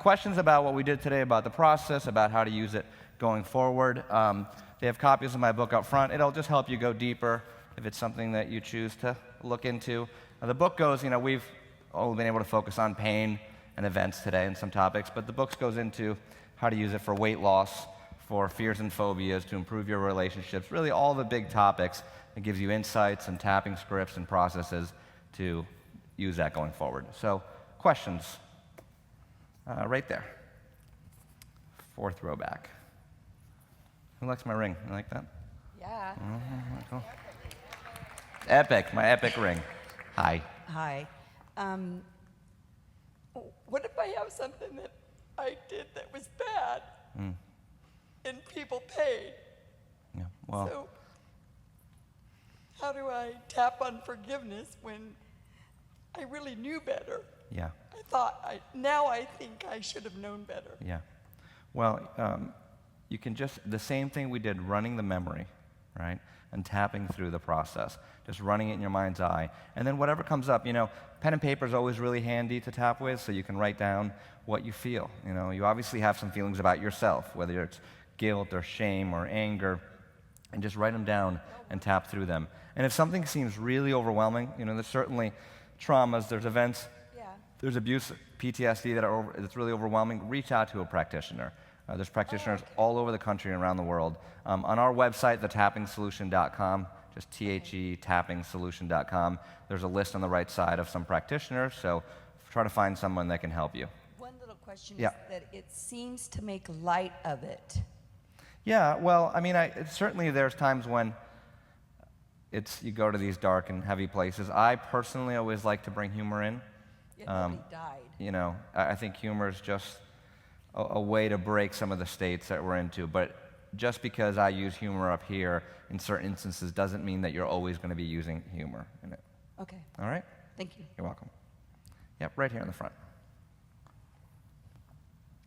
Questions about what we did today, about the process, about how to use it going forward. They have copies of my book up front. It'll just help you go deeper if it's something that you choose to look into. The book goes, we've only been able to focus on pain and events today and some topics, but the book goes into how to use it for weight loss, for fears and phobias, to improve your relationships, really all the big topics. It gives you insights and tapping scripts and processes to use that going forward. So, questions? Right there. Fourth row back. Who likes my ring? You like that? Yeah. Cool. Epic, my epic ring. Hi. Hi. What if I have something that I did that was bad and people paid? Yeah. Well. So how do I tap on forgiveness when I really knew better? Yeah. Now I think I should have known better. Yeah. Well, you can just, the same thing we did, running the memory, right? And tapping through the process, just running it in your mind's eye. And then whatever comes up, pen and paper is always really handy to tap with, so you can write down what you feel. You obviously have some feelings about yourself, whether it's guilt or shame or anger, and just write them down and tap through them. And if something seems really overwhelming, there's certainly traumas, there's events, there's abuse, PTSD that's really overwhelming, reach out to a practitioner. There's practitioners all over the country and around the world. On our website, thetappingsolution.com, just T-H-E, tappingsolution.com, there's a list on the right side of some practitioners, so try to find someone that can help you. One little question is that it seems to make light of it. Yeah, well, certainly there's times when you go to these dark and heavy places. I personally always like to bring humor in. Nobody died. I think humor is just a way to break some of the states that we're into. But just because I use humor up here in certain instances doesn't mean that you're always going to be using humor in it. Okay. All right? Thank you. You're welcome. Yep, right here in the front.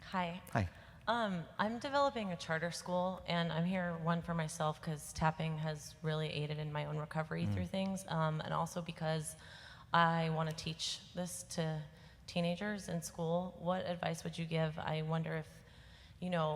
Hi. Hi. I'm developing a charter school, and I'm here, one, for myself, because tapping has really aided in my own recovery through things, and also because I want to teach this to teenagers in school. What advice would you give? I wonder if,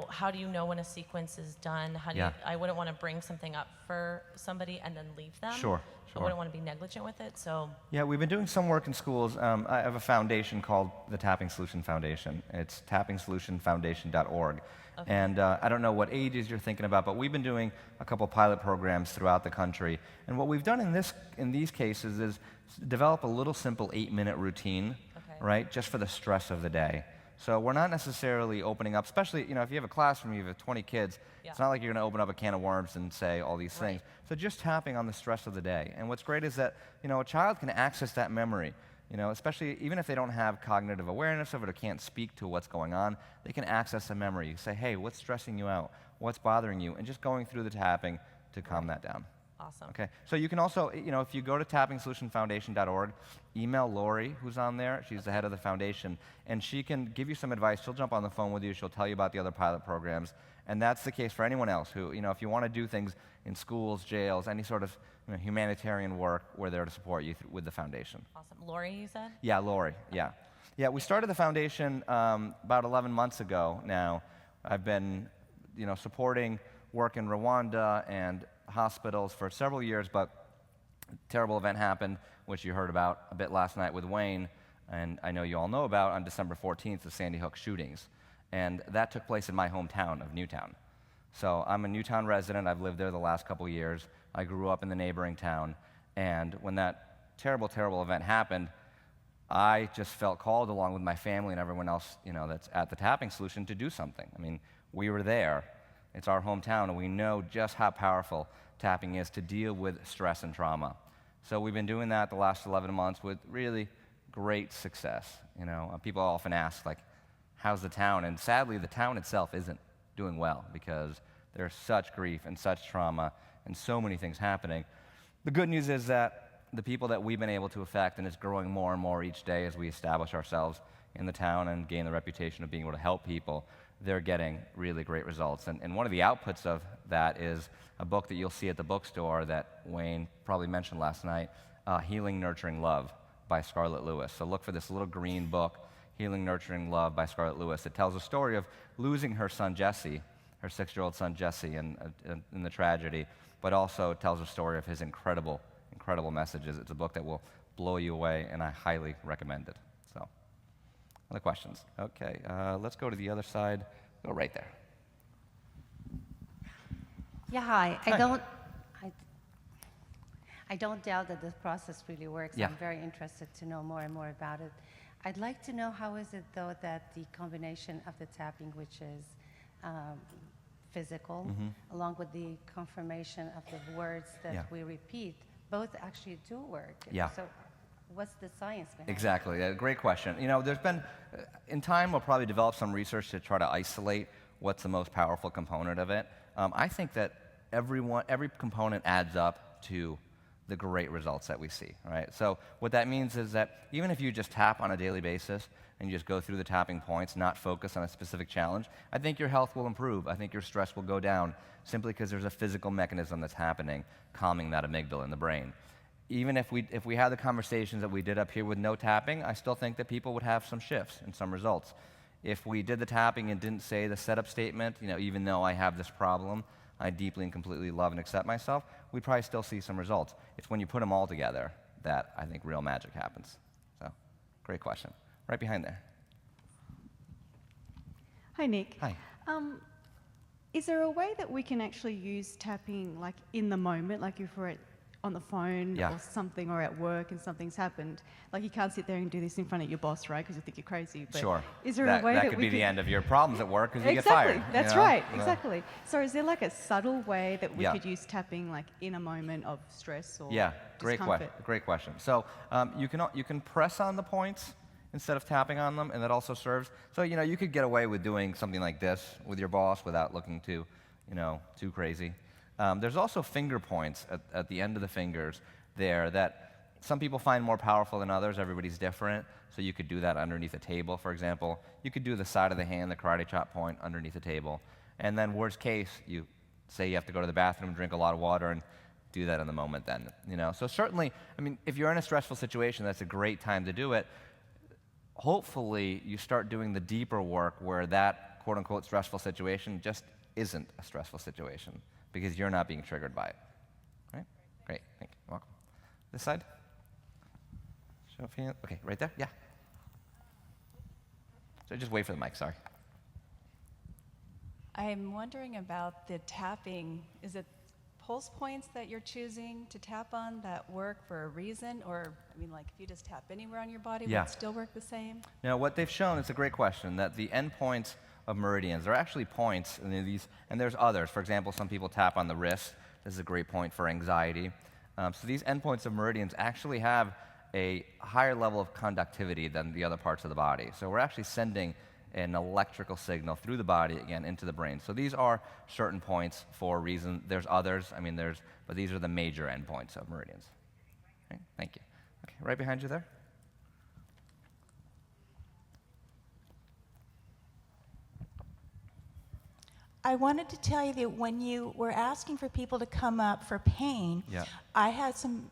how do you know when a sequence is done? I wouldn't want to bring something up for somebody and then leave them. Sure. I wouldn't want to be negligent with it, so. Yeah, we've been doing some work in schools. I have a foundation called the Tapping Solution Foundation. It's tappingsolutionfoundation.org. Okay. And I don't know what ages you're thinking about, but we've been doing a couple pilot programs throughout the country. And what we've done in these cases is develop a little simple 8-minute routine, right, just for the stress of the day. So we're not necessarily opening up, especially, if you have a classroom, you have 20 kids, it's not like you're going to open up a can of worms and say all these things. So just tapping on the stress of the day. And what's great is that, a child can access that memory, especially even if they don't have cognitive awareness of it or can't speak to what's going on, they can access the memory. You say, hey, what's stressing you out? What's bothering you? And just going through the tapping to calm that down. Awesome. Okay, so you can also, if you go to tappingsolutionfoundation.org, email Lori, who's on there. She's the head of the foundation, and she can give you some advice. She'll jump on the phone with you. She'll tell you about the other pilot programs, and that's the case for anyone else who, if you want to do things in schools, jails, any sort of humanitarian work, we're there to support you with the foundation. Awesome. Lori, you said? Yeah, Lori, yeah. Yeah, we started the foundation about 11 months ago now. I've been, supporting work in Rwanda and hospitals for several years, but a terrible event happened, which you heard about a bit last night with Wayne, and I know you all know about on December 14th, the Sandy Hook shootings. And that took place in my hometown of Newtown. So I'm a Newtown resident. I've lived there the last couple years. I grew up in the neighboring town, and when that terrible, terrible event happened, I just felt called, along with my family and everyone else, that's at the Tapping Solution, to do something. We were there. It's our hometown, and we know just how powerful tapping is to deal with stress and trauma. So we've been doing that the last 11 months with really great success. People often ask, how's the town? And sadly, the town itself isn't doing well because there's such grief and such trauma and so many things happening. The good news is that the people that we've been able to affect, and it's growing more and more each day as we establish ourselves in the town and gain the reputation of being able to help people, they're getting really great results. And one of the outputs of that is a book that you'll see at the bookstore that Wayne probably mentioned last night, Healing, Nurturing Love by Scarlett Lewis. So look for this little green book, Healing, Nurturing Love by Scarlett Lewis. It tells a story of losing her son Jesse, her 6-year-old son Jesse, in the tragedy, but also tells a story of his incredible messages. It's a book that will blow you away, and I highly recommend it. So, other questions? Okay, let's go to the other side. Go right there. Yeah, hi. Hi. I don't doubt that this process really works. Yeah. I'm very interested to know more and more about it. I'd like to know, how is it, though, that the combination of the tapping, which is physical, along with the confirmation of the words that Yeah. we repeat, both actually do work? Yeah. So what's the science behind it? Exactly. Great question. You know, there's been, in time, we'll probably develop some research to try to isolate what's the most powerful component of it. I think that every component adds up to the great results that we see, right? So what that means is that even if you just tap on a daily basis and you just go through the tapping points, not focus on a specific challenge, I think your health will improve. I think your stress will go down simply because there's a physical mechanism that's happening, calming that amygdala in the brain. Even if we had the conversations that we did up here with no tapping, I still think that people would have some shifts and some results. If we did the tapping and didn't say the setup statement, you know, even though I have this problem, I deeply and completely love and accept myself, we'd probably still see some results. It's when you put them all together that I think real magic happens. So, great question. Right behind there. Hi, Nick. Hi. Is there a way that we can actually use tapping, like, in the moment, like if we're on the phone Yeah. or something, or at work and something's happened? Like, you can't sit there and do this in front of your boss, right? Because you think you're crazy. But Sure. is there that a way that could we be the end of your problems at work because you get Exactly. fired. That's you know? right. Yeah. Exactly. So, is there like a subtle way that we Yeah. could use tapping, like, in a moment of stress or Yeah, great discomfort? Great question. So you can press on the points instead of tapping on them, and that also serves. So you know you could get away with doing something like this with your boss without looking too crazy. There's also finger points at the end of the fingers there that some people find more powerful than others. Everybody's different. So you could do that underneath a table, for example. You could do the side of the hand, the karate chop point, underneath a table. And then worst case, you say you have to go to the bathroom, drink a lot of water, and do that in the moment then. You know? So certainly, I mean, if you're in a stressful situation, that's a great time to do it. Hopefully, you start doing the deeper work where that quote-unquote stressful situation just isn't a stressful situation because you're not being triggered by it. Right? Great. Thank you. Welcome. This side? Show of hands. Okay, right there? Yeah. So just wait for the mic, sorry. I'm wondering about the tapping. Is it pulse points that you're choosing to tap on that work for a reason? Or, I mean, like, if you just tap anywhere on your body, Yeah. would it still work the same? Now, what they've shown, it's a great question, that the endpoints of meridians, they're actually points, and there's others. For example, some people tap on the wrist. This is a great point for anxiety. So these endpoints of meridians actually have a higher level of conductivity than the other parts of the body. So we're actually sending an electrical signal through the body, again, into the brain. So these are certain points for a reason. There's others, but these are the major endpoints of meridians. Okay, thank you. Okay, right behind you there. I wanted to tell you that when you were asking for people to come up for pain, Yeah. I had some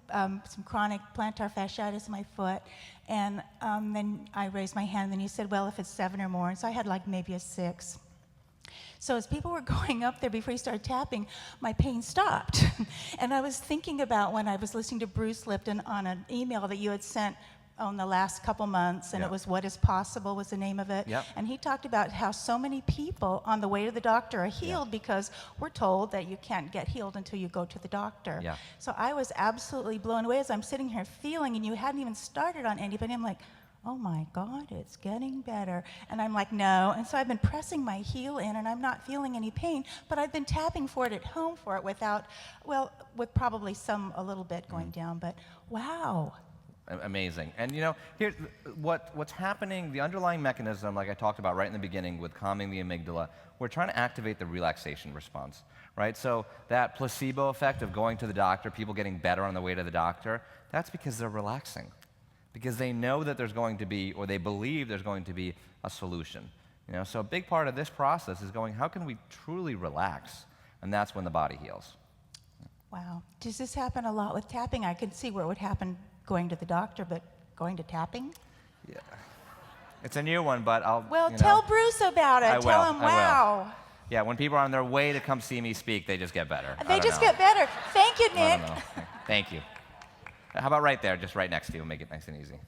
chronic plantar fasciitis in my foot, and then I raised my hand, and then you said, well, if it's 7 or more, and so I had like maybe a 6. So as people were going up there before you started tapping, my pain stopped. And I was thinking about when I was listening to Bruce Lipton on an email that you had sent on the last couple months, and Yeah. it was What is Possible was the name of it. Yep. And he talked about how so many people on the way to the doctor are healed because we're told that you can't get healed until you go to the doctor. Yeah. So I was absolutely blown away as I'm sitting here feeling, and you hadn't even started on anybody. I'm like, oh my God, it's getting better. And I'm like, no. And so I've been pressing my heel in, and I'm not feeling any pain, but I've been tapping for it at home for it with probably a little bit going down, but wow. Amazing. And you know, here's what's happening, the underlying mechanism, like I talked about right in the beginning with calming the amygdala, we're trying to activate the relaxation response, right? So that placebo effect of going to the doctor, people getting better on the way to the doctor, that's because they're relaxing. Because they know that there's going to be, or they believe there's going to be a solution. You know, so a big part of this process is going, how can we truly relax? And that's when the body heals. Wow. Does this happen a lot with tapping? I could see where it would happen going to the doctor, but going to tapping? Yeah. It's a new one, but I'll. Well, you know, tell Bruce about it. I Tell will, him, I will. wow. Yeah, when people are on their way to come see me speak, they just get better. I They don't just know. get better. Thank you, I Nick. don't know. Thank you. How about right there, just right next to you? We'll make it nice and easy.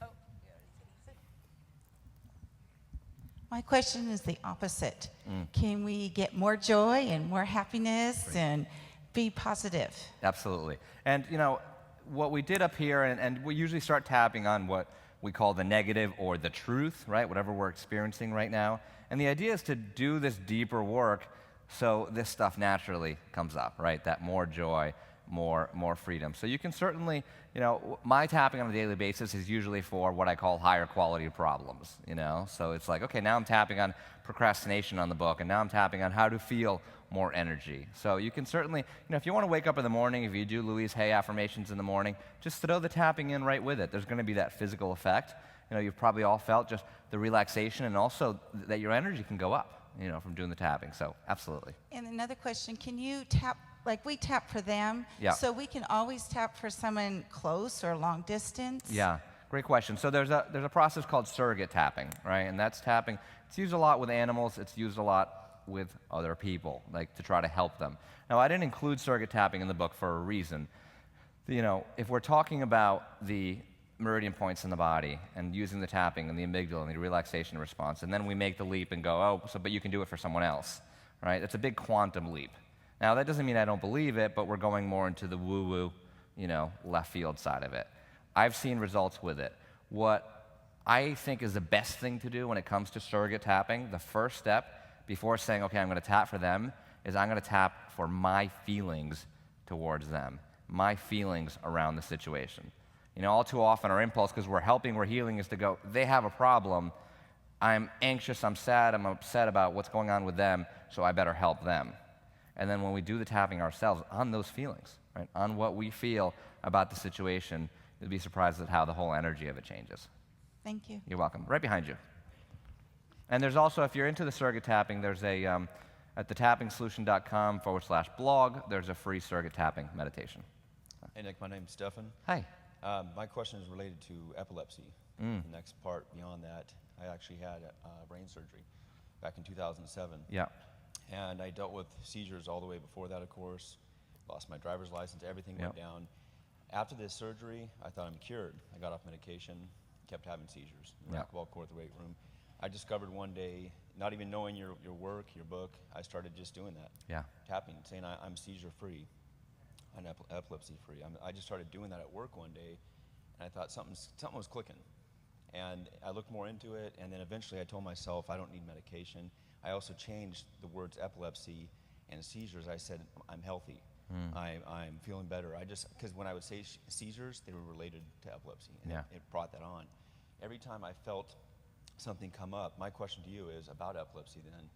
My question is the opposite. Can we get more joy and more happiness and be positive? Absolutely. And you know, what we did up here, and we usually start tapping on what we call the negative or the truth, right? Whatever we're experiencing right now. And the idea is to do this deeper work so this stuff naturally comes up, right? That more joy, more freedom. So you can certainly, you know, my tapping on a daily basis is usually for what I call higher quality problems, you know? So it's like, okay, now I'm tapping on procrastination on the book, and now I'm tapping on how to feel more energy. So you can certainly, you know, if you want to wake up in the morning, if you do Louise Hay affirmations in the morning, just throw the tapping in right with it. There's going to be that physical effect. You know, you've probably all felt just the relaxation, and also that your energy can go up, you know, from doing the tapping. So absolutely. And another question, can you tap, like we tap for them, Yeah. so we can always tap for someone close or long distance? Yeah, great question. So there's a process called surrogate tapping, right? And that's tapping. It's used a lot with animals. It's used a lot with other people, like to try to help them. Now, I didn't include surrogate tapping in the book for a reason. You know, if we're talking about the meridian points in the body and using the tapping and the amygdala and the relaxation response, and then we make the leap and go, oh, so but you can do it for someone else, right? It's a big quantum leap. Now, that doesn't mean I don't believe it, but we're going more into the woo-woo, you know, left field side of it. I've seen results with it. What I think is the best thing to do when it comes to surrogate tapping, the first step before saying, okay, I'm going to tap for them, is I'm going to tap for my feelings towards them, my feelings around the situation. You know, all too often our impulse, because we're helping, we're healing, is to go, they have a problem, I'm anxious, I'm sad, I'm upset about what's going on with them, so I better help them. And then when we do the tapping ourselves on those feelings, right, on what we feel about the situation, you'll be surprised at how the whole energy of it changes. Thank you. You're welcome. Right behind you. And there's also, if you're into the surrogate tapping, there's a, at thetappingsolution.com/blog, there's a free surrogate tapping meditation. Hey, Nick, my name's Stefan. Hi. My question is related to epilepsy. The next part beyond that, I actually had brain surgery back in 2007. Yeah. And I dealt with seizures all the way before that, of course. Lost my driver's license, everything went down. After this surgery, I thought I'm cured. I got off medication, kept having seizures in the racquetball court, the weight room. I discovered one day, not even knowing your work, your book, I started just doing that. Yeah. Tapping, saying I'm seizure-free. I'm epilepsy-free. I just started doing that at work one day, and I thought something was clicking. And I looked more into it, and then eventually I told myself I don't need medication. I also changed the words epilepsy and seizures. I said, I'm healthy. I'm feeling better. Because when I would say seizures, they were related to epilepsy, and it brought that on. Every time I felt something come up, my question to you is about epilepsy then.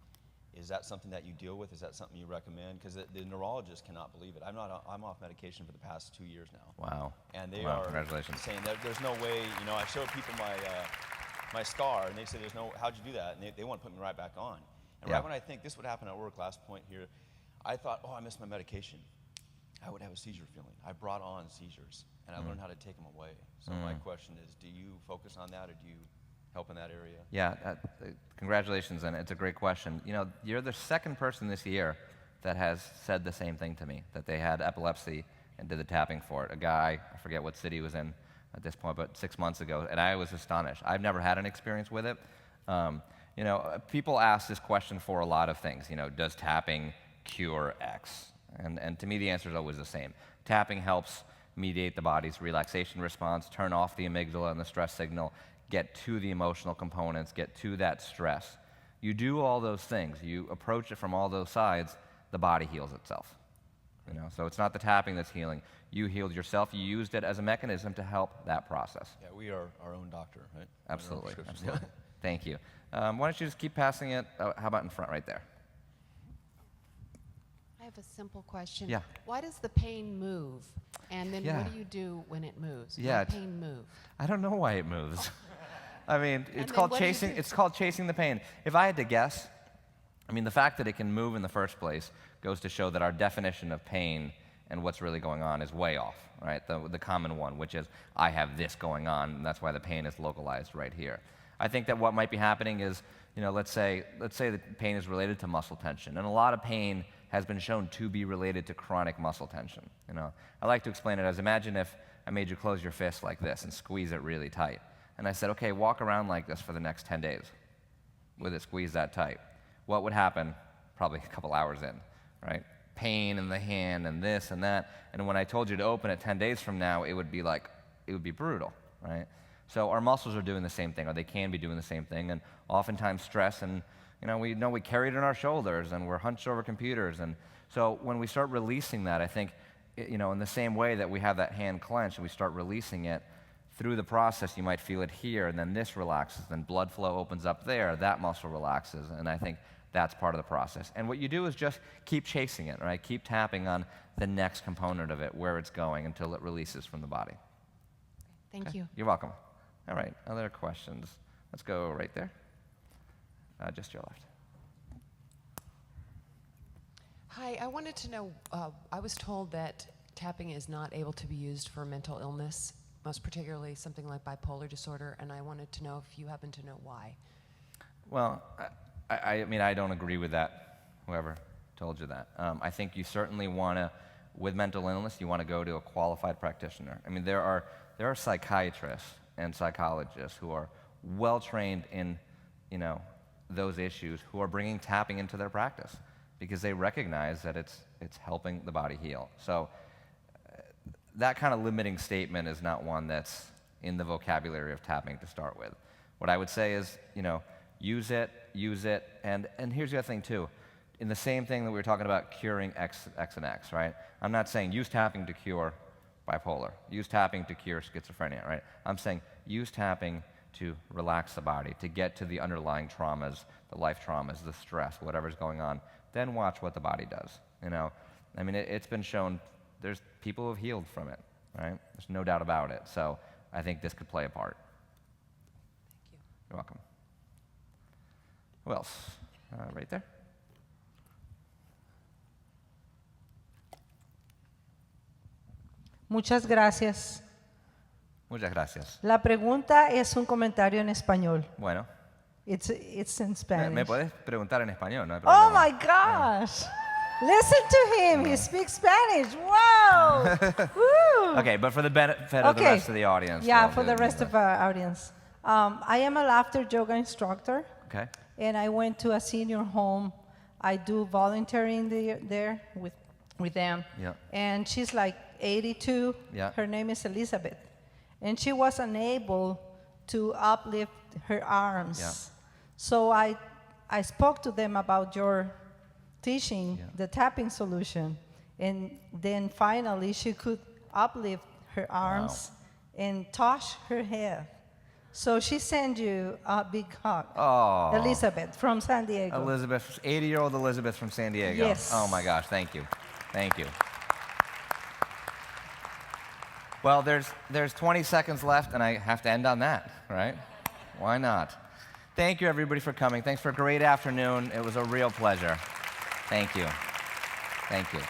Is that something that you deal with? Is that something you recommend? Because the neurologist cannot believe it. I'm off medication for the past 2 years now. Wow. And they Wow, are congratulations. saying that there's no way, you know, I showed people my scar, and they said, how'd you do that? And they want to put me right back on. And right when I think this would happen at work, last point here, I thought, I missed my medication. I would have a seizure feeling. I brought on seizures, and I learned how to take them away. So my question is, do you focus on that, or do you help in that area? Yeah, congratulations, and it's a great question. You know, you're the second person this year that has said the same thing to me, that they had epilepsy and did the tapping for it. A guy, I forget what city he was in at this point, but 6 months ago, and I was astonished. I've never had an experience with it. You know, people ask this question for a lot of things. You know, does tapping cure X? And to me, the answer is always the same. Tapping helps mediate the body's relaxation response, turn off the amygdala and the stress signal, get to the emotional components, get to that stress. You do all those things. You approach it from all those sides, the body heals itself. You know, so it's not the tapping that's healing. You healed yourself. You used it as a mechanism to help that process. Yeah, we are our own doctor, right? Absolutely. Our own prescriptions. Absolutely. Thank you. Why don't you just keep passing it? How about in front right there? I have a simple question. Yeah. Why does the pain move? And then Yeah. what do you do when it moves? Yeah, Why it's- pain move? I don't know why it moves. I mean, it's then called what do you chasing. do? It's called chasing the pain. If I had to guess, I mean, the fact that it can move in the first place goes to show that our definition of pain and what's really going on is way off, right? The common one, which is I have this going on, and that's why the pain is localized right here. I think that what might be happening is, let's say the pain is related to muscle tension, and a lot of pain has been shown to be related to chronic muscle tension. I like to explain it as, imagine if I made you close your fist like this and squeeze it really tight. And I said, okay, walk around like this for the next 10 days with it squeezed that tight. What would happen? Probably a couple hours in, right? Pain in the hand and this and that. And when I told you to open it 10 days from now, it would be brutal, right? So our muscles are doing the same thing, or they can be doing the same thing. And oftentimes stress, and we know we carry it on our shoulders, and we're hunched over computers. And so when we start releasing that, I think, in the same way that we have that hand clenched and we start releasing it, through the process, you might feel it here, and then this relaxes, then blood flow opens up there, that muscle relaxes, and I think that's part of the process. And what you do is just keep chasing it, right? Keep tapping on the next component of it, where it's going, until it releases from the body. Thank you. You're welcome. All right, other questions? Let's go right there. Just to your left. Hi, I wanted to know, I was told that tapping is not able to be used for mental illness, most particularly something like bipolar disorder, and I wanted to know if you happen to know why. Well, I mean, I don't agree with that, whoever told you that. I think you certainly want to, with mental illness, you want to go to a qualified practitioner. I mean, there are psychiatrists and psychologists who are well-trained in, those issues, who are bringing tapping into their practice because they recognize that it's helping the body heal. So that kind of limiting statement is not one that's in the vocabulary of tapping to start with. What I would say is, use it, and here's the other thing too. In the same thing that we were talking about curing X and X, right? I'm not saying use tapping to cure bipolar, use tapping to cure schizophrenia, right? I'm saying use tapping to relax the body, to get to the underlying traumas, the life traumas, the stress, whatever's going on, then watch what the body does, I mean, it's been shown there's people who have healed from it, right? There's no doubt about it. So I think this could play a part. Thank you. You're welcome. Who else? Right there. Muchas gracias. Muchas gracias. La pregunta es un comentario en español. Bueno. It's in Spanish. Me puedes preguntar en español, no hay Oh problema. my gosh! Listen to him. He speaks Spanish. Wow! Woo! Okay, but for the benefit of the rest of the audience. Yeah, we'll for do the it. rest of our audience. I am a laughter yoga instructor. Okay. And I went to a senior home. I do volunteering there with them. Yeah. And she's like 82. Yeah. Her name is Elizabeth. And she was unable to uplift her arms. Yeah. So I spoke to them about your teaching, the tapping solution. And then finally she could uplift her arms and touch her head. So she sent you a big hug. Oh. Elizabeth from San Diego. Elizabeth, 80-year-old Elizabeth from San Diego. Yes. Oh my gosh, thank you. Thank you. Well, there's 20 seconds left, and I have to end on that, right? Why not? Thank you, everybody, for coming. Thanks for a great afternoon. It was a real pleasure. Thank you. Thank you.